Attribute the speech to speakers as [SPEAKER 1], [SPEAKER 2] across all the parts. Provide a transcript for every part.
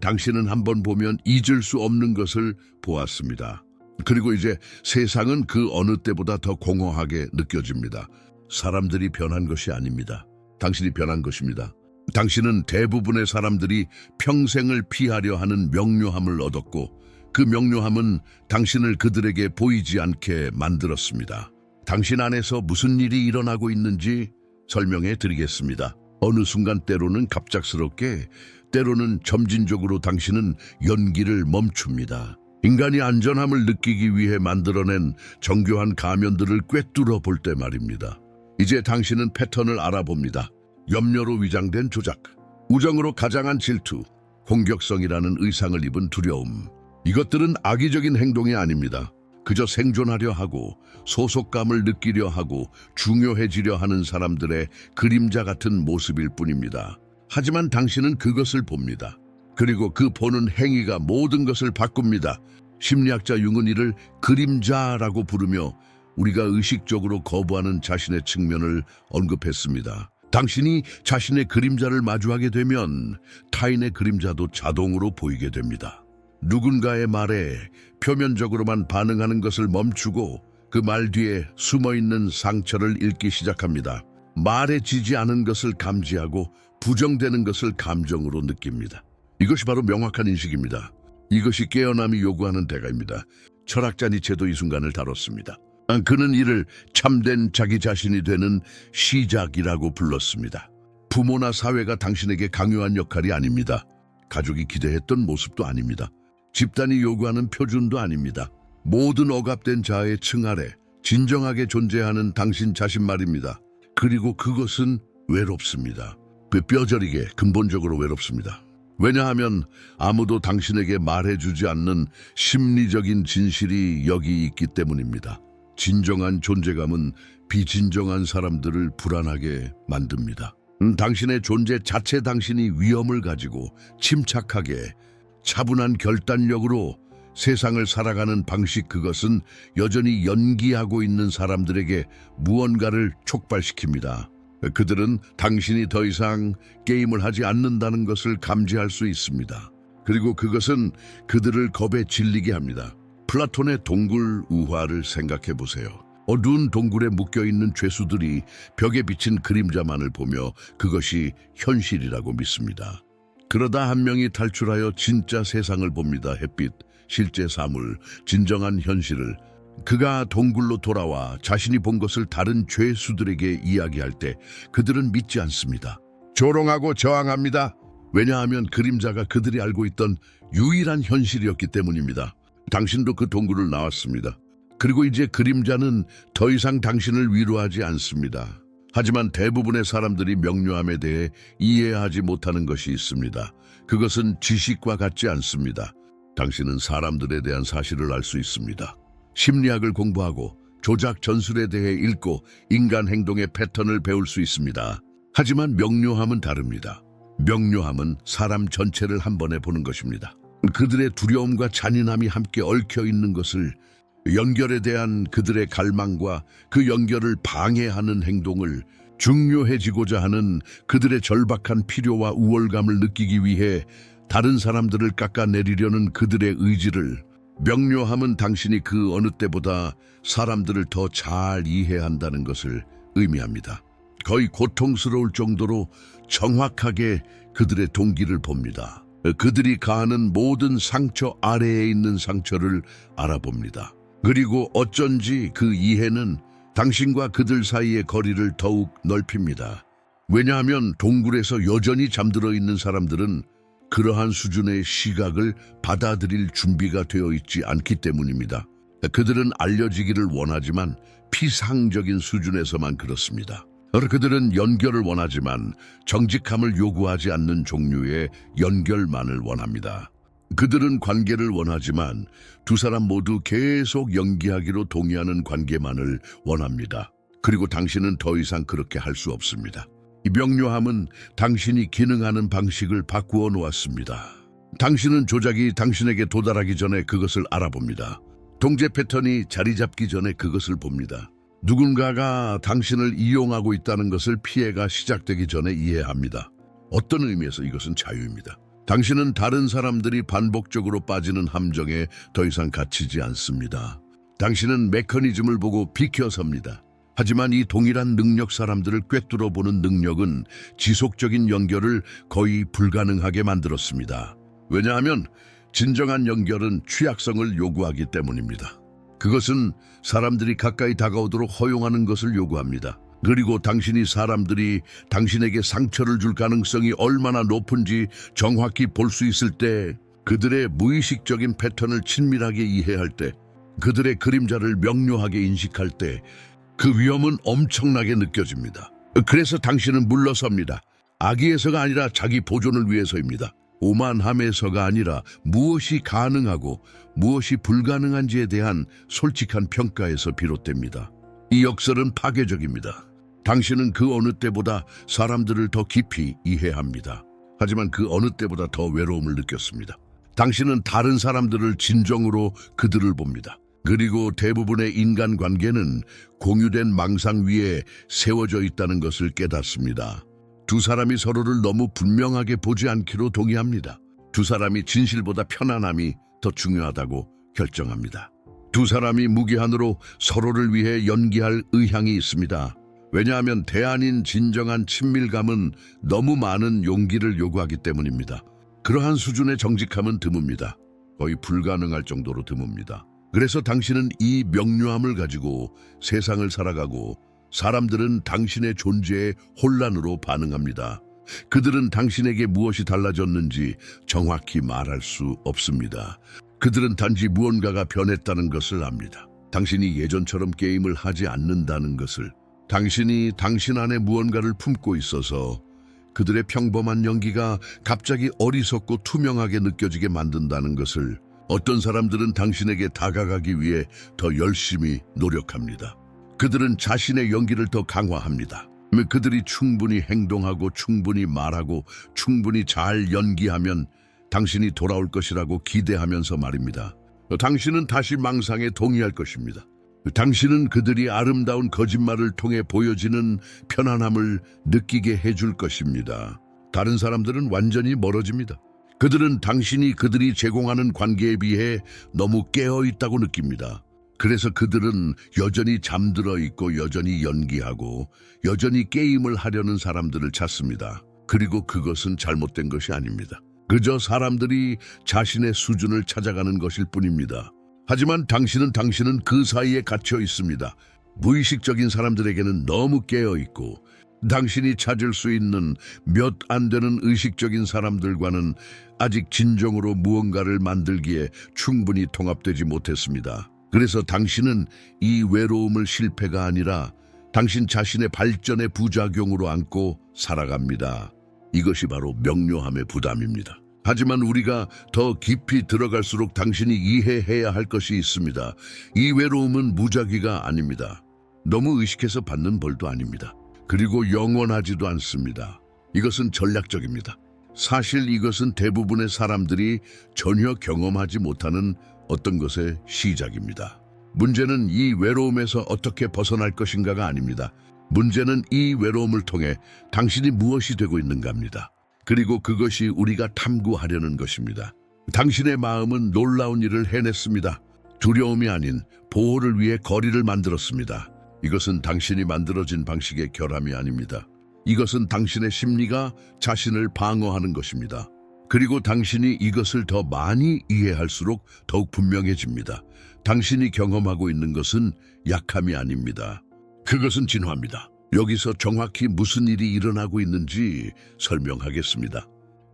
[SPEAKER 1] 당신은 한번 보면 잊을 수 없는 것을 보았습니다. 그리고 이제 세상은 그 어느 때보다 더 공허하게 느껴집니다. 사람들이 변한 것이 아닙니다. 당신이 변한 것입니다. 당신은 대부분의 사람들이 평생을 피하려 하는 명료함을 얻었고 그 명료함은 당신을 그들에게 보이지 않게 만들었습니다. 당신 안에서 무슨 일이 일어나고 있는지 설명해 드리겠습니다. 어느 순간 때로는 갑작스럽게, 때로는 점진적으로 당신은 연기를 멈춥니다. 인간이 안전함을 느끼기 위해 만들어낸 정교한 가면들을 꿰뚫어 볼 때 말입니다. 이제 당신은 패턴을 알아봅니다. 염려로 위장된 조작, 우정으로 가장한 질투, 공격성이라는 의상을 입은 두려움. 이것들은 악의적인 행동이 아닙니다. 그저 생존하려 하고 소속감을 느끼려 하고 중요해지려 하는 사람들의 그림자 같은 모습일 뿐입니다. 하지만 당신은 그것을 봅니다. 그리고 그 보는 행위가 모든 것을 바꿉니다. 심리학자 융은 이를 그림자라고 부르며 우리가 의식적으로 거부하는 자신의 측면을 언급했습니다. 당신이 자신의 그림자를 마주하게 되면 타인의 그림자도 자동으로 보이게 됩니다. 누군가의 말에 표면적으로만 반응하는 것을 멈추고 그 말 뒤에 숨어있는 상처를 읽기 시작합니다. 말에 지지 않은 것을 감지하고 부정되는 것을 감정으로 느낍니다. 이것이 바로 명확한 인식입니다. 이것이 깨어남이 요구하는 대가입니다. 철학자 니체도 이 순간을 다뤘습니다. 그는 이를 참된 자기 자신이 되는 시작이라고 불렀습니다. 부모나 사회가 당신에게 강요한 역할이 아닙니다. 가족이 기대했던 모습도 아닙니다. 집단이 요구하는 표준도 아닙니다. 모든 억압된 자아의 층 아래 진정하게 존재하는 당신 자신 말입니다. 그리고 그것은 외롭습니다. 뼈저리게 근본적으로 외롭습니다. 왜냐하면 아무도 당신에게 말해주지 않는 심리적인 진실이 여기 있기 때문입니다. 진정한 존재감은 비진정한 사람들을 불안하게 만듭니다. 당신의 존재 자체 당신이 위험을 가지고 침착하게 차분한 결단력으로 세상을 살아가는 방식, 그것은 여전히 연기하고 있는 사람들에게 무언가를 촉발시킵니다. 그들은 당신이 더 이상 게임을 하지 않는다는 것을 감지할 수 있습니다. 그리고 그것은 그들을 겁에 질리게 합니다. 플라톤의 동굴 우화를 생각해 보세요. 어두운 동굴에 묶여있는 죄수들이 벽에 비친 그림자만을 보며 그것이 현실이라고 믿습니다. 그러다 한 명이 탈출하여 진짜 세상을 봅니다. 햇빛, 실제 사물, 진정한 현실을. 그가 동굴로 돌아와 자신이 본 것을 다른 죄수들에게 이야기할 때 그들은 믿지 않습니다. 조롱하고 저항합니다. 왜냐하면 그림자가 그들이 알고 있던 유일한 현실이었기 때문입니다. 당신도 그 동굴을 나왔습니다. 그리고 이제 그림자는 더 이상 당신을 위로하지 않습니다. 하지만 대부분의 사람들이 명료함에 대해 이해하지 못하는 것이 있습니다. 그것은 지식과 같지 않습니다. 당신은 사람들에 대한 사실을 알 수 있습니다. 심리학을 공부하고 조작 전술에 대해 읽고 인간 행동의 패턴을 배울 수 있습니다. 하지만 명료함은 다릅니다. 명료함은 사람 전체를 한 번에 보는 것입니다. 그들의 두려움과 잔인함이 함께 얽혀 있는 것을, 연결에 대한 그들의 갈망과 그 연결을 방해하는 행동을, 중요해지고자 하는 그들의 절박한 필요와 우월감을 느끼기 위해 다른 사람들을 깎아내리려는 그들의 의지를. 명료함은 당신이 그 어느 때보다 사람들을 더 잘 이해한다는 것을 의미합니다. 거의 고통스러울 정도로 정확하게 그들의 동기를 봅니다. 그들이 가하는 모든 상처 아래에 있는 상처를 알아봅니다. 그리고 어쩐지 그 이해는 당신과 그들 사이의 거리를 더욱 넓힙니다. 왜냐하면 동굴에서 여전히 잠들어 있는 사람들은 그러한 수준의 시각을 받아들일 준비가 되어 있지 않기 때문입니다. 그들은 알려지기를 원하지만 피상적인 수준에서만 그렇습니다. 그들은 연결을 원하지만 정직함을 요구하지 않는 종류의 연결만을 원합니다. 그들은 관계를 원하지만 두 사람 모두 계속 연기하기로 동의하는 관계만을 원합니다. 그리고 당신은 더 이상 그렇게 할 수 없습니다. 이 명료함은 당신이 기능하는 방식을 바꾸어 놓았습니다. 당신은 조작이 당신에게 도달하기 전에 그것을 알아봅니다. 통제 패턴이 자리 잡기 전에 그것을 봅니다. 누군가가 당신을 이용하고 있다는 것을 피해가 시작되기 전에 이해합니다. 어떤 의미에서 이것은 자유입니다. 당신은 다른 사람들이 반복적으로 빠지는 함정에 더 이상 갇히지 않습니다. 당신은 메커니즘을 보고 비켜섭니다. 하지만 이 동일한 능력 사람들을 꿰뚫어 보는 능력은 지속적인 연결을 거의 불가능하게 만들었습니다. 왜냐하면 진정한 연결은 취약성을 요구하기 때문입니다. 그것은 사람들이 가까이 다가오도록 허용하는 것을 요구합니다. 그리고 당신이 사람들이 당신에게 상처를 줄 가능성이 얼마나 높은지 정확히 볼 수 있을 때, 그들의 무의식적인 패턴을 친밀하게 이해할 때, 그들의 그림자를 명료하게 인식할 때 그 위험은 엄청나게 느껴집니다. 그래서 당신은 물러섭니다. 악의에서가 아니라 자기 보존을 위해서입니다. 오만함에서가 아니라 무엇이 가능하고 무엇이 불가능한지에 대한 솔직한 평가에서 비롯됩니다. 이 역설은 파괴적입니다. 당신은 그 어느 때보다 사람들을 더 깊이 이해합니다. 하지만 그 어느 때보다 더 외로움을 느꼈습니다. 당신은 다른 사람들을 진정으로 그들을 봅니다. 그리고 대부분의 인간관계는 공유된 망상 위에 세워져 있다는 것을 깨닫습니다. 두 사람이 서로를 너무 분명하게 보지 않기로 동의합니다. 두 사람이 진실보다 편안함이 더 중요하다고 결정합니다. 두 사람이 무기한으로 서로를 위해 연기할 의향이 있습니다. 왜냐하면 대안인 진정한 친밀감은 너무 많은 용기를 요구하기 때문입니다. 그러한 수준의 정직함은 드뭅니다. 거의 불가능할 정도로 드뭅니다. 그래서 당신은 이 명료함을 가지고 세상을 살아가고 사람들은 당신의 존재에 혼란으로 반응합니다. 그들은 당신에게 무엇이 달라졌는지 정확히 말할 수 없습니다. 그들은 단지 무언가가 변했다는 것을 압니다. 당신이 예전처럼 게임을 하지 않는다는 것을, 당신이 당신 안에 무언가를 품고 있어서 그들의 평범한 연기가 갑자기 어리석고 투명하게 느껴지게 만든다는 것을, 어떤 사람들은 당신에게 다가가기 위해 더 열심히 노력합니다. 그들은 자신의 연기를 더 강화합니다. 그들이 충분히 행동하고 충분히 말하고 충분히 잘 연기하면 당신이 돌아올 것이라고 기대하면서 말입니다. 당신은 다시 망상에 동의할 것입니다. 당신은 그들이 아름다운 거짓말을 통해 보여지는 편안함을 느끼게 해줄 것입니다. 다른 사람들은 완전히 멀어집니다. 그들은 당신이 그들이 제공하는 관계에 비해 너무 깨어있다고 느낍니다. 그래서 그들은 여전히 잠들어 있고 여전히 연기하고 여전히 게임을 하려는 사람들을 찾습니다. 그리고 그것은 잘못된 것이 아닙니다. 그저 사람들이 자신의 수준을 찾아가는 것일 뿐입니다. 하지만 당신은 그 사이에 갇혀 있습니다. 무의식적인 사람들에게는 너무 깨어있고 당신이 찾을 수 있는 몇 안 되는 의식적인 사람들과는 아직 진정으로 무언가를 만들기에 충분히 통합되지 못했습니다. 그래서 당신은 이 외로움을 실패가 아니라 당신 자신의 발전의 부작용으로 안고 살아갑니다. 이것이 바로 명료함의 부담입니다. 하지만 우리가 더 깊이 들어갈수록 당신이 이해해야 할 것이 있습니다. 이 외로움은 무작위가 아닙니다. 너무 의식해서 받는 벌도 아닙니다. 그리고 영원하지도 않습니다. 이것은 전략적입니다. 사실 이것은 대부분의 사람들이 전혀 경험하지 못하는 어떤 것의 시작입니다. 문제는 이 외로움에서 어떻게 벗어날 것인가가 아닙니다. 문제는 이 외로움을 통해 당신이 무엇이 되고 있는가입니다. 그리고 그것이 우리가 탐구하려는 것입니다. 당신의 마음은 놀라운 일을 해냈습니다. 두려움이 아닌 보호를 위해 거리를 만들었습니다. 이것은 당신이 만들어진 방식의 결함이 아닙니다. 이것은 당신의 심리가 자신을 방어하는 것입니다. 그리고 당신이 이것을 더 많이 이해할수록 더욱 분명해집니다. 당신이 경험하고 있는 것은 약함이 아닙니다. 그것은 진화입니다. 여기서 정확히 무슨 일이 일어나고 있는지 설명하겠습니다.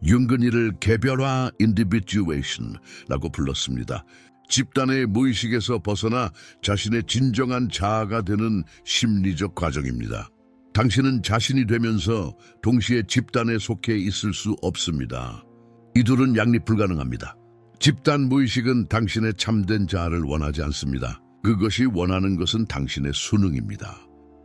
[SPEAKER 1] 융은 이를 개별화 individuation라고 불렀습니다. 집단의 무의식에서 벗어나 자신의 진정한 자아가 되는 심리적 과정입니다. 당신은 자신이 되면서 동시에 집단에 속해 있을 수 없습니다. 이 둘은 양립 불가능합니다. 집단 무의식은 당신의 참된 자아를 원하지 않습니다. 그것이 원하는 것은 당신의 수능입니다.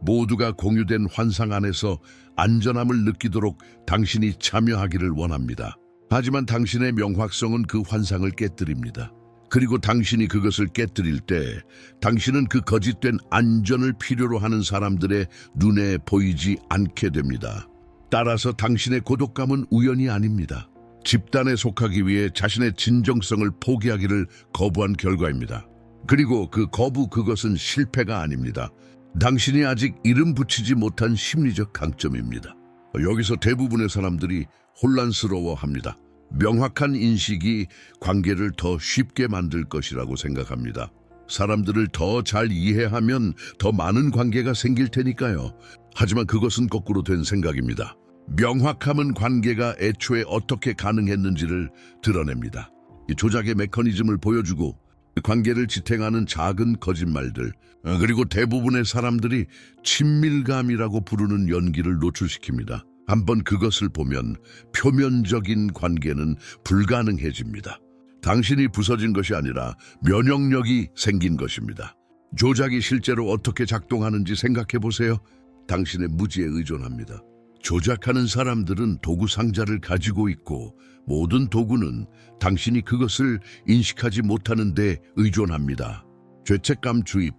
[SPEAKER 1] 모두가 공유된 환상 안에서 안전함을 느끼도록 당신이 참여하기를 원합니다. 하지만 당신의 명확성은 그 환상을 깨뜨립니다. 그리고 당신이 그것을 깨뜨릴 때 당신은 그 거짓된 안전을 필요로 하는 사람들의 눈에 보이지 않게 됩니다. 따라서 당신의 고독감은 우연이 아닙니다. 집단에 속하기 위해 자신의 진정성을 포기하기를 거부한 결과입니다. 그리고 그 거부 그것은 실패가 아닙니다. 당신이 아직 이름 붙이지 못한 심리적 강점입니다. 여기서 대부분의 사람들이 혼란스러워합니다. 명확한 인식이 관계를 더 쉽게 만들 것이라고 생각합니다. 사람들을 더 잘 이해하면 더 많은 관계가 생길 테니까요. 하지만 그것은 거꾸로 된 생각입니다. 명확함은 관계가 애초에 어떻게 가능했는지를 드러냅니다. 이 조작의 메커니즘을 보여주고 관계를 지탱하는 작은 거짓말들, 그리고 대부분의 사람들이 친밀감이라고 부르는 연기를 노출시킵니다. 한번 그것을 보면 표면적인 관계는 불가능해집니다. 당신이 부서진 것이 아니라 면역력이 생긴 것입니다. 조작이 실제로 어떻게 작동하는지 생각해 보세요. 당신의 무지에 의존합니다. 조작하는 사람들은 도구 상자를 가지고 있고 모든 도구는 당신이 그것을 인식하지 못하는 데 의존합니다. 죄책감 주입,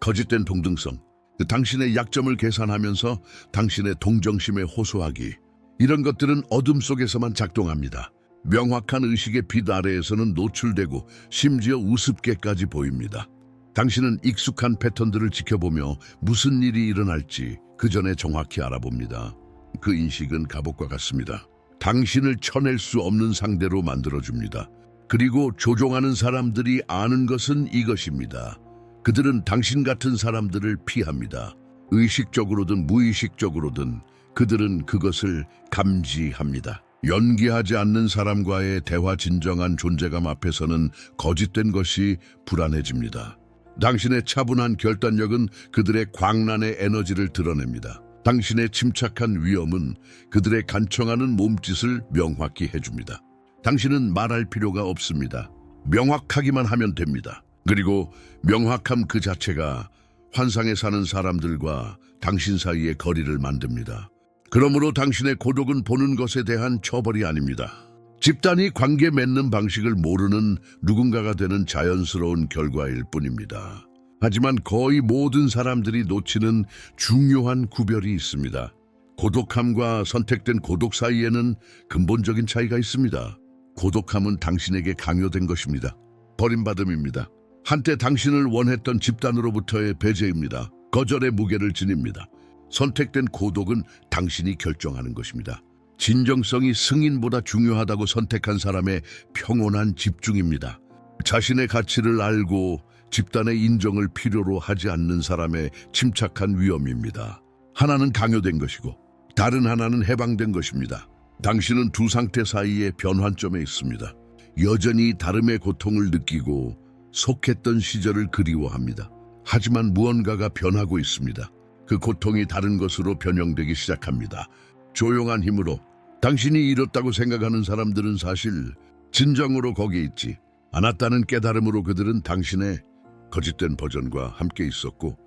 [SPEAKER 1] 거짓된 동등성, 당신의 약점을 계산하면서 당신의 동정심에 호소하기, 이런 것들은 어둠 속에서만 작동합니다. 명확한 의식의 빛 아래에서는 노출되고 심지어 우습게까지 보입니다. 당신은 익숙한 패턴들을 지켜보며 무슨 일이 일어날지 그 전에 정확히 알아봅니다. 그 인식은 갑옷과 같습니다. 당신을 쳐낼 수 없는 상대로 만들어줍니다. 그리고 조종하는 사람들이 아는 것은 이것입니다. 그들은 당신 같은 사람들을 피합니다. 의식적으로든 무의식적으로든 그들은 그것을 감지합니다. 연기하지 않는 사람과의 대화 진정한 존재감 앞에서는 거짓된 것이 불안해집니다. 당신의 차분한 결단력은 그들의 광란의 에너지를 드러냅니다. 당신의 침착한 위엄은 그들의 간청하는 몸짓을 명확히 해줍니다. 당신은 말할 필요가 없습니다. 명확하기만 하면 됩니다. 그리고 명확함 그 자체가 환상에 사는 사람들과 당신 사이의 거리를 만듭니다. 그러므로 당신의 고독은 보는 것에 대한 처벌이 아닙니다. 집단이 관계 맺는 방식을 모르는 누군가가 되는 자연스러운 결과일 뿐입니다. 하지만 거의 모든 사람들이 놓치는 중요한 구별이 있습니다. 고독함과 선택된 고독 사이에는 근본적인 차이가 있습니다. 고독함은 당신에게 강요된 것입니다. 버림받음입니다. 한때 당신을 원했던 집단으로부터의 배제입니다. 거절의 무게를 지닙니다. 선택된 고독은 당신이 결정하는 것입니다. 진정성이 승인보다 중요하다고 선택한 사람의 평온한 집중입니다. 자신의 가치를 알고 집단의 인정을 필요로 하지 않는 사람의 침착한 위엄입니다. 하나는 강요된 것이고 다른 하나는 해방된 것입니다. 당신은 두 상태 사이의 변환점에 있습니다. 여전히 다름의 고통을 느끼고 속했던 시절을 그리워합니다. 하지만 무언가가 변하고 있습니다. 그 고통이 다른 것으로 변형되기 시작합니다. 조용한 힘으로 당신이 잃었다고 생각하는 사람들은 사실 진정으로 거기 있지 않았다는 깨달음으로 그들은 당신의 거짓된 버전과 함께 있었고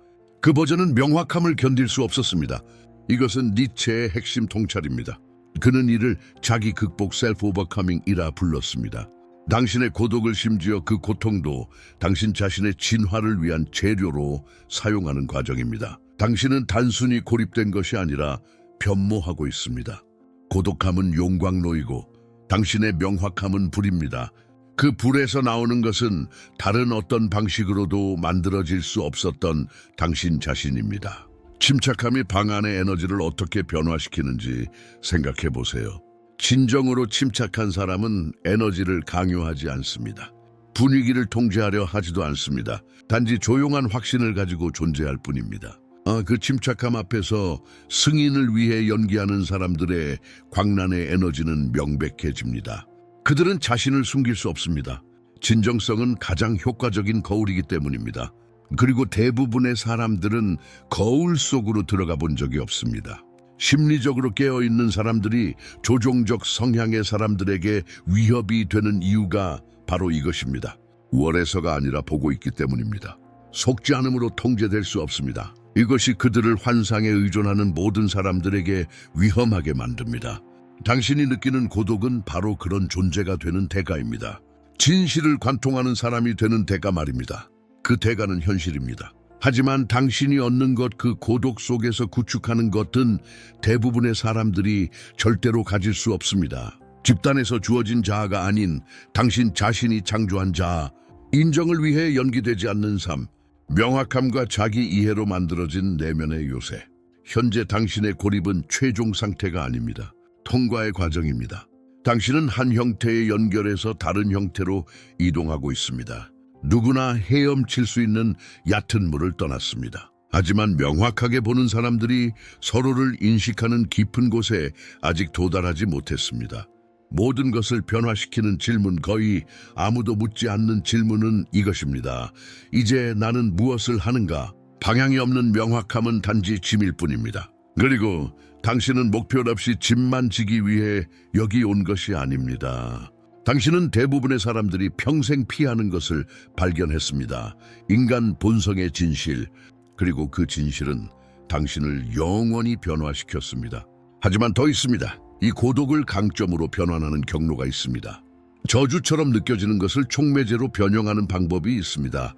[SPEAKER 1] 그 버전은 명확함을 견딜 수 없었습니다. 이것은 니체의 핵심 통찰입니다. 그는 이를 자기 극복 셀프 오버커밍이라 불렀습니다. 당신의 고독을 심지어 그 고통도 당신 자신의 진화를 위한 재료로 사용하는 과정입니다. 당신은 단순히 고립된 것이 아니라 변모하고 있습니다. 고독함은 용광로이고 당신의 명확함은 불입니다. 그 불에서 나오는 것은 다른 어떤 방식으로도 만들어질 수 없었던 당신 자신입니다. 침착함이 방 안의 에너지를 어떻게 변화시키는지 생각해 보세요. 진정으로 침착한 사람은 에너지를 강요하지 않습니다. 분위기를 통제하려 하지도 않습니다. 단지 조용한 확신을 가지고 존재할 뿐입니다. 그 침착함 앞에서 승인을 위해 연기하는 사람들의 광란의 에너지는 명백해집니다. 그들은 자신을 숨길 수 없습니다. 진정성은 가장 효과적인 거울이기 때문입니다. 그리고 대부분의 사람들은 거울 속으로 들어가 본 적이 없습니다. 심리적으로 깨어있는 사람들이 조종적 성향의 사람들에게 위협이 되는 이유가 바로 이것입니다. 월에서가 아니라 보고 있기 때문입니다. 속지 않음으로 통제될 수 없습니다. 이것이 그들을 환상에 의존하는 모든 사람들에게 위험하게 만듭니다. 당신이 느끼는 고독은 바로 그런 존재가 되는 대가입니다. 진실을 관통하는 사람이 되는 대가 말입니다. 그 대가는 현실입니다. 하지만 당신이 얻는 것, 그 고독 속에서 구축하는 것은 대부분의 사람들이 절대로 가질 수 없습니다. 집단에서 주어진 자아가 아닌 당신 자신이 창조한 자아, 인정을 위해 연기되지 않는 삶, 명확함과 자기 이해로 만들어진 내면의 요새. 현재 당신의 고립은 최종 상태가 아닙니다. 통과의 과정입니다. 당신은 한 형태의 연결에서 다른 형태로 이동하고 있습니다. 누구나 헤엄칠 수 있는 얕은 물을 떠났습니다. 하지만 명확하게 보는 사람들이 서로를 인식하는 깊은 곳에 아직 도달하지 못했습니다. 모든 것을 변화시키는 질문, 거의 아무도 묻지 않는 질문은 이것입니다. 이제 나는 무엇을 하는가? 방향이 없는 명확함은 단지 짐일 뿐입니다. 그리고 당신은 목표 없이 짐만 지기 위해 여기 온 것이 아닙니다. 당신은 대부분의 사람들이 평생 피하는 것을 발견했습니다. 인간 본성의 진실, 그리고 그 진실은 당신을 영원히 변화시켰습니다. 하지만 더 있습니다. 이 고독을 강점으로 변환하는 경로가 있습니다. 저주처럼 느껴지는 것을 촉매제로 변형하는 방법이 있습니다.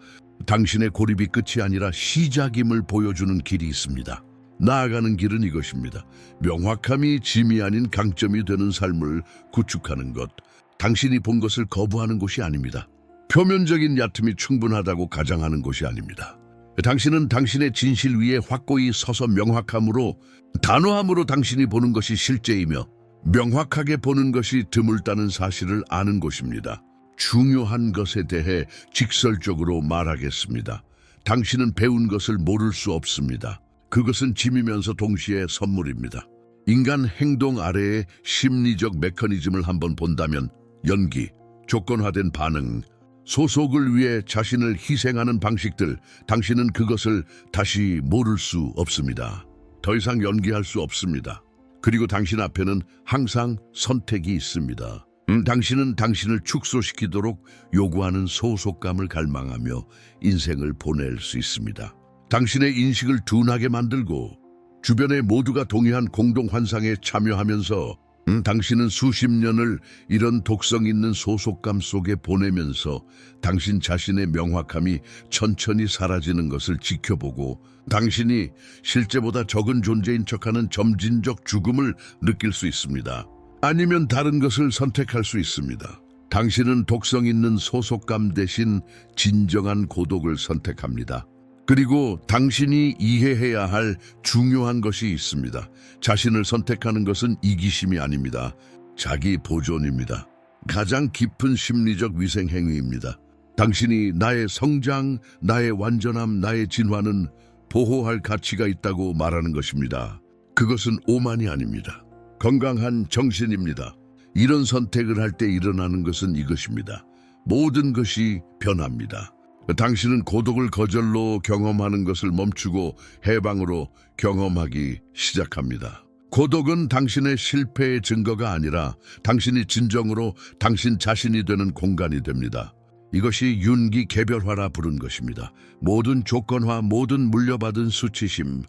[SPEAKER 1] 당신의 고립이 끝이 아니라 시작임을 보여주는 길이 있습니다. 나아가는 길은 이것입니다. 명확함이 짐이 아닌 강점이 되는 삶을 구축하는 것. 당신이 본 것을 거부하는 곳이 아닙니다. 표면적인 얕음이 충분하다고 가장하는 곳이 아닙니다. 당신은 당신의 진실 위에 확고히 서서 명확함으로, 단호함으로 당신이 보는 것이 실제이며 명확하게 보는 것이 드물다는 사실을 아는 곳입니다. 중요한 것에 대해 직설적으로 말하겠습니다. 당신은 배운 것을 모를 수 없습니다. 그것은 짐이면서 동시에 선물입니다. 인간 행동 아래의 심리적 메커니즘을 한번 본다면 연기, 조건화된 반응, 소속을 위해 자신을 희생하는 방식들, 당신은 그것을 다시 모를 수 없습니다. 더 이상 연기할 수 없습니다. 그리고 당신 앞에는 항상 선택이 있습니다. 당신은 당신을 축소시키도록 요구하는 소속감을 갈망하며 인생을 보낼 수 있습니다. 당신의 인식을 둔하게 만들고 주변의 모두가 동의한 공동 환상에 참여하면서 당신은 수십 년을 이런 독성 있는 소속감 속에 보내면서 당신 자신의 명확함이 천천히 사라지는 것을 지켜보고 당신이 실제보다 적은 존재인 척하는 점진적 죽음을 느낄 수 있습니다. 아니면 다른 것을 선택할 수 있습니다. 당신은 독성 있는 소속감 대신 진정한 고독을 선택합니다. 그리고 당신이 이해해야 할 중요한 것이 있습니다. 자신을 선택하는 것은 이기심이 아닙니다. 자기 보존입니다. 가장 깊은 심리적 위생 행위입니다. 당신이 나의 성장, 나의 완전함, 나의 진화는 보호할 가치가 있다고 말하는 것입니다. 그것은 오만이 아닙니다. 건강한 정신입니다. 이런 선택을 할 때 일어나는 것은 이것입니다. 모든 것이 변합니다. 당신은 고독을 거절로 경험하는 것을 멈추고 해방으로 경험하기 시작합니다. 고독은 당신의 실패의 증거가 아니라 당신이 진정으로 당신 자신이 되는 공간이 됩니다. 이것이 윤기 개별화라 부른 것입니다. 모든 조건화, 모든 물려받은 수치심,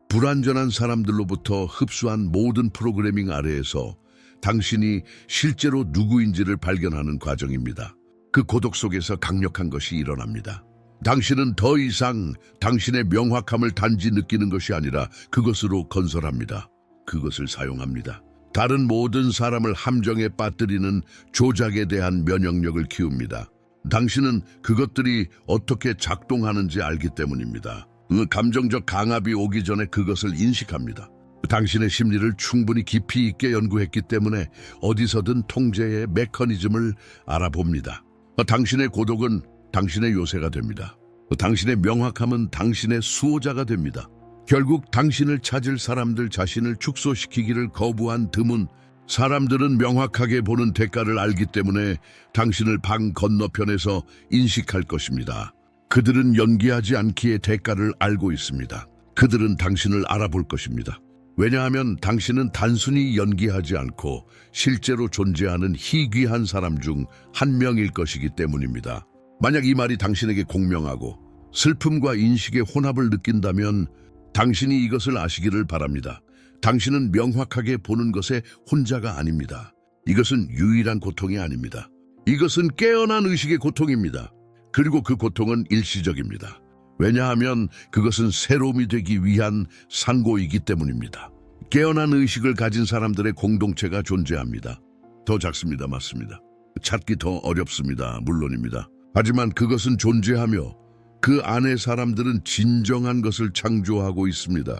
[SPEAKER 1] 불완전한 사람들로부터 흡수한 모든 프로그래밍 아래에서 당신이 실제로 누구인지를 발견하는 과정입니다. 그 고독 속에서 강력한 것이 일어납니다. 당신은 더 이상 당신의 명확함을 단지 느끼는 것이 아니라 그것으로 건설합니다. 그것을 사용합니다. 다른 모든 사람을 함정에 빠뜨리는 조작에 대한 면역력을 키웁니다. 당신은 그것들이 어떻게 작동하는지 알기 때문입니다. 감정적 강압이 오기 전에 그것을 인식합니다. 당신의 심리를 충분히 깊이 있게 연구했기 때문에 어디서든 통제의 메커니즘을 알아봅니다. 당신의 고독은 당신의 요새가 됩니다. 당신의 명확함은 당신의 수호자가 됩니다. 결국 당신을 찾을 사람들 자신을 축소시키기를 거부한 드문 사람들은 명확하게 보는 대가를 알기 때문에 당신을 방 건너편에서 인식할 것입니다. 그들은 연기하지 않기에 대가를 알고 있습니다. 그들은 당신을 알아볼 것입니다. 왜냐하면 당신은 단순히 연기하지 않고 실제로 존재하는 희귀한 사람 중 한 명일 것이기 때문입니다. 만약 이 말이 당신에게 공명하고 슬픔과 인식의 혼합을 느낀다면 당신이 이것을 아시기를 바랍니다. 당신은 명확하게 보는 것에 혼자가 아닙니다. 이것은 유일한 고통이 아닙니다. 이것은 깨어난 의식의 고통입니다. 그리고 그 고통은 일시적입니다. 왜냐하면 그것은 새로움이 되기 위한 상고이기 때문입니다. 깨어난 의식을 가진 사람들의 공동체가 존재합니다. 더 작습니다. 맞습니다. 찾기 더 어렵습니다. 물론입니다. 하지만 그것은 존재하며 그 안에 사람들은 진정한 것을 창조하고 있습니다.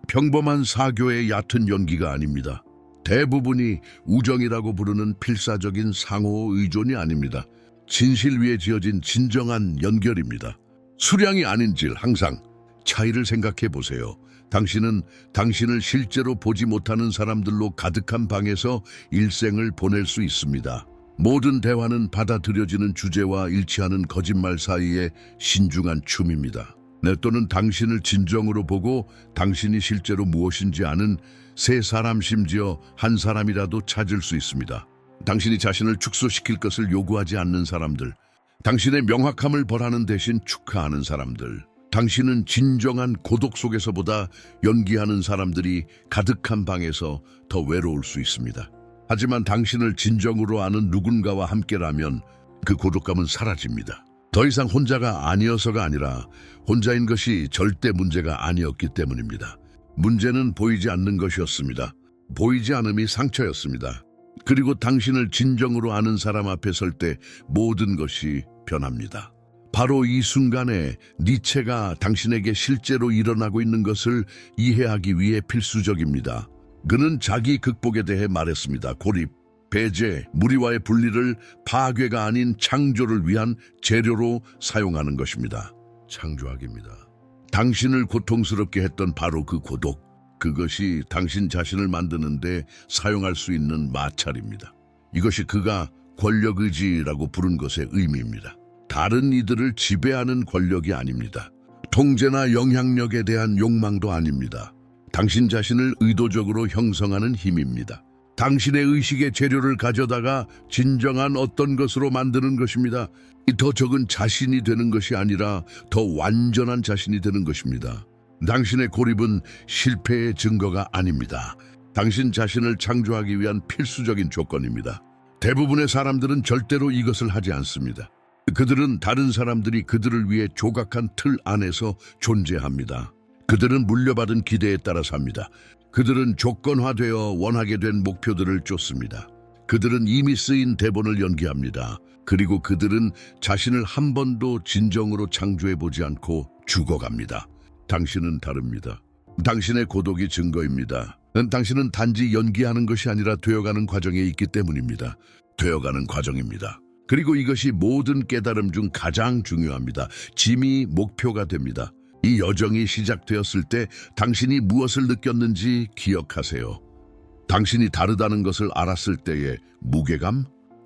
[SPEAKER 1] 평범한 사교의 얕은 연기가 아닙니다. 대부분이 우정이라고 부르는 필사적인 상호 의존이 아닙니다. 진실 위에 지어진 진정한 연결입니다. 수량이 아닌질 항상 차이를 생각해 보세요. 당신은 당신을 실제로 보지 못하는 사람들로 가득한 방에서 일생을 보낼 수 있습니다. 모든 대화는 받아들여지는 주제와 일치하는 거짓말 사이의 신중한 춤입니다. 또는 당신을 진정으로 보고 당신이 실제로 무엇인지 아는 세 사람, 심지어 한 사람이라도 찾을 수 있습니다. 당신이 자신을 축소시킬 것을 요구하지 않는 사람들, 당신의 명확함을 벌하는 대신 축하하는 사람들, 당신은 진정한 고독 속에서보다 연기하는 사람들이 가득한 방에서 더 외로울 수 있습니다. 하지만 당신을 진정으로 아는 누군가와 함께라면 그 고독감은 사라집니다. 더 이상 혼자가 아니어서가 아니라 혼자인 것이 절대 문제가 아니었기 때문입니다. 문제는 보이지 않는 것이었습니다. 보이지 않음이 상처였습니다. 그리고 당신을 진정으로 아는 사람 앞에 설 때 모든 것이 변합니다. 바로 이 순간에 니체가 당신에게 실제로 일어나고 있는 것을 이해하기 위해 필수적입니다. 그는 자기 극복에 대해 말했습니다. 고립, 배제, 무리와의 분리를 파괴가 아닌 창조를 위한 재료로 사용하는 것입니다. 창조학입니다. 당신을 고통스럽게 했던 바로 그 고독, 그것이 당신 자신을 만드는데 사용할 수 있는 마찰입니다. 이것이 그가 권력의지라고 부른 것의 의미입니다. 다른 이들을 지배하는 권력이 아닙니다. 통제나 영향력에 대한 욕망도 아닙니다. 당신 자신을 의도적으로 형성하는 힘입니다. 당신의 의식의 재료를 가져다가 진정한 어떤 것으로 만드는 것입니다. 더 적은 자신이 되는 것이 아니라 더 완전한 자신이 되는 것입니다. 당신의 고립은 실패의 증거가 아닙니다. 당신 자신을 창조하기 위한 필수적인 조건입니다. 대부분의 사람들은 절대로 이것을 하지 않습니다. 그들은 다른 사람들이 그들을 위해 조각한 틀 안에서 존재합니다. 그들은 물려받은 기대에 따라 삽니다. 그들은 조건화되어 원하게 된 목표들을 쫓습니다. 그들은 이미 쓰인 대본을 연기합니다. 그리고 그들은 자신을 한 번도 진정으로 창조해보지 않고 죽어갑니다. 당신은 다릅니다. 당신의 고독이 증거입니다. 당신은 단지 연기하는 것이 아니라 되어가는 과정에 있기 때문입니다. 되어가는 과정입니다. 그리고 이것이 모든 깨달음 중 가장 중요합니다. 짐이 목표가 됩니다. 이 여정이 시작되었을 때 당신이 무엇을 느꼈는지 기억하세요. 당신이 다르다는 것을 알았을 때의 무게감,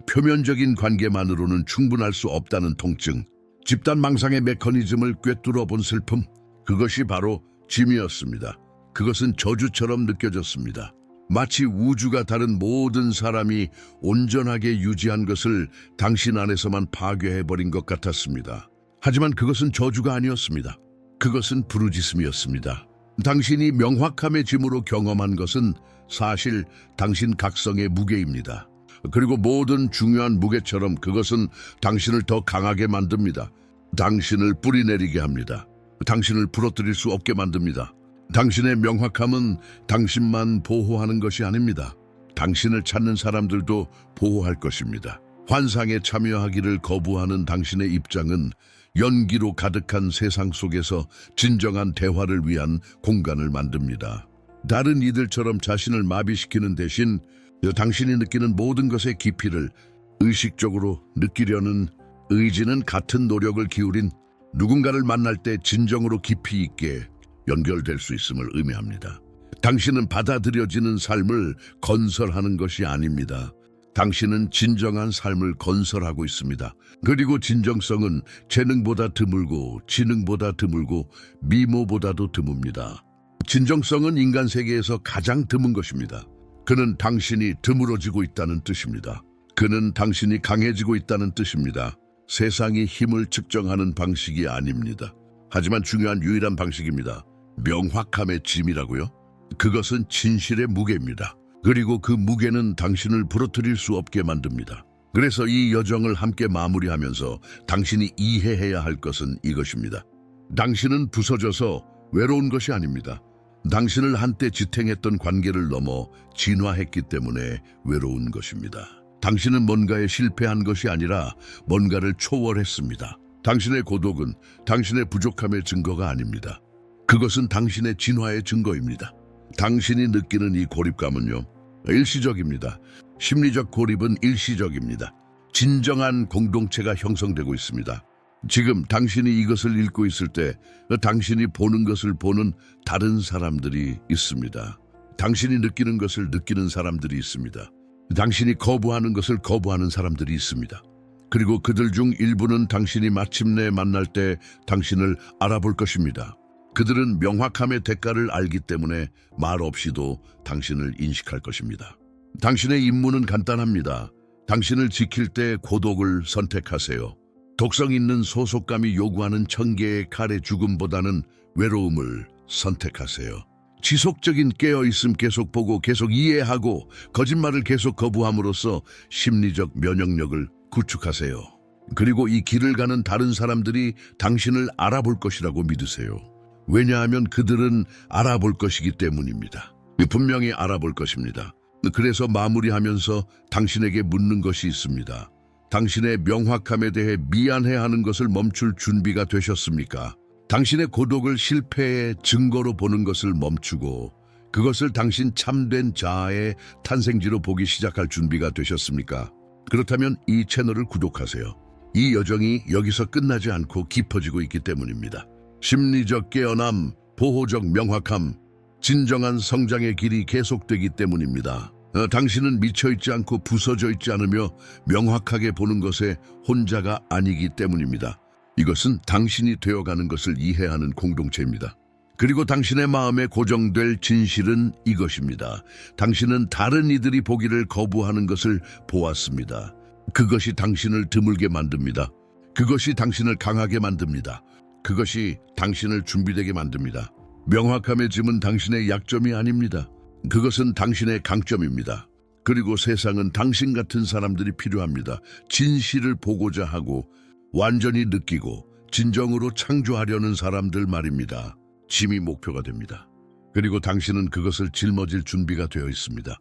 [SPEAKER 1] 표면적인 관계만으로는 충분할 수 없다는 통증, 집단 망상의 메커니즘을 꿰뚫어 본 슬픔, 그것이 바로 짐이었습니다. 그것은 저주처럼 느껴졌습니다. 마치 우주가 다른 모든 사람이 온전하게 유지한 것을 당신 안에서만 파괴해버린 것 같았습니다. 하지만 그것은 저주가 아니었습니다. 그것은 부르짖음이었습니다. 당신이 명확함의 짐으로 경험한 것은 사실 당신 각성의 무게입니다. 그리고 모든 중요한 무게처럼 그것은 당신을 더 강하게 만듭니다. 당신을 뿌리내리게 합니다. 당신을 부러뜨릴 수 없게 만듭니다. 당신의 명확함은 당신만 보호하는 것이 아닙니다. 당신을 찾는 사람들도 보호할 것입니다. 환상에 참여하기를 거부하는 당신의 입장은 연기로 가득한 세상 속에서 진정한 대화를 위한 공간을 만듭니다. 다른 이들처럼 자신을 마비시키는 대신 당신이 느끼는 모든 것의 깊이를 의식적으로 느끼려는 의지는 같은 노력을 기울인 누군가를 만날 때 진정으로 깊이 있게 연결될 수 있음을 의미합니다. 당신은 받아들여지는 삶을 건설하는 것이 아닙니다. 당신은 진정한 삶을 건설하고 있습니다. 그리고 진정성은 재능보다 드물고 지능보다 드물고 미모보다도 드뭅니다. 진정성은 인간 세계에서 가장 드문 것입니다. 그는 당신이 드물어지고 있다는 뜻입니다. 그는 당신이 강해지고 있다는 뜻입니다. 세상이 힘을 측정하는 방식이 아닙니다. 하지만 중요한 유일한 방식입니다. 명확함의 짐이라고요? 그것은 진실의 무게입니다. 그리고 그 무게는 당신을 부러뜨릴 수 없게 만듭니다. 그래서 이 여정을 함께 마무리하면서 당신이 이해해야 할 것은 이것입니다. 당신은 부서져서 외로운 것이 아닙니다. 당신을 한때 지탱했던 관계를 넘어 진화했기 때문에 외로운 것입니다. 당신은 뭔가에 실패한 것이 아니라 뭔가를 초월했습니다. 당신의 고독은 당신의 부족함의 증거가 아닙니다. 그것은 당신의 진화의 증거입니다. 당신이 느끼는 이 고립감은요, 일시적입니다. 심리적 고립은 일시적입니다. 진정한 공동체가 형성되고 있습니다. 지금 당신이 이것을 읽고 있을 때 당신이 보는 것을 보는 다른 사람들이 있습니다. 당신이 느끼는 것을 느끼는 사람들이 있습니다. 당신이 거부하는 것을 거부하는 사람들이 있습니다. 그리고 그들 중 일부는 당신이 마침내 만날 때 당신을 알아볼 것입니다. 그들은 명확함의 대가를 알기 때문에 말 없이도 당신을 인식할 것입니다. 당신의 임무는 간단합니다. 당신을 지킬 때 고독을 선택하세요. 독성 있는 소속감이 요구하는 1000개의 칼의 죽음보다는 외로움을 선택하세요. 지속적인 깨어있음 계속 보고 계속 이해하고 거짓말을 계속 거부함으로써 심리적 면역력을 구축하세요. 그리고 이 길을 가는 다른 사람들이 당신을 알아볼 것이라고 믿으세요. 왜냐하면 그들은 알아볼 것이기 때문입니다. 분명히 알아볼 것입니다. 그래서 마무리하면서 당신에게 묻는 것이 있습니다. 당신의 명확함에 대해 미안해하는 것을 멈출 준비가 되셨습니까? 당신의 고독을 실패의 증거로 보는 것을 멈추고 그것을 당신 참된 자아의 탄생지로 보기 시작할 준비가 되셨습니까? 그렇다면 이 채널을 구독하세요. 이 여정이 여기서 끝나지 않고 깊어지고 있기 때문입니다. 심리적 깨어남, 보호적 명확함, 진정한 성장의 길이 계속되기 때문입니다. 당신은 미쳐있지 않고 부서져 있지 않으며 명확하게 보는 것에 혼자가 아니기 때문입니다. 이것은 당신이 되어가는 것을 이해하는 공동체입니다. 그리고 당신의 마음에 고정될 진실은 이것입니다. 당신은 다른 이들이 보기를 거부하는 것을 보았습니다. 그것이 당신을 드물게 만듭니다. 그것이 당신을 강하게 만듭니다. 그것이 당신을 준비되게 만듭니다. 명확함의 짐은 당신의 약점이 아닙니다. 그것은 당신의 강점입니다. 그리고 세상은 당신 같은 사람들이 필요합니다. 진실을 보고자 하고 완전히 느끼고 진정으로 창조하려는 사람들 말입니다. 짐이 목표가 됩니다. 그리고 당신은 그것을 짊어질 준비가 되어 있습니다.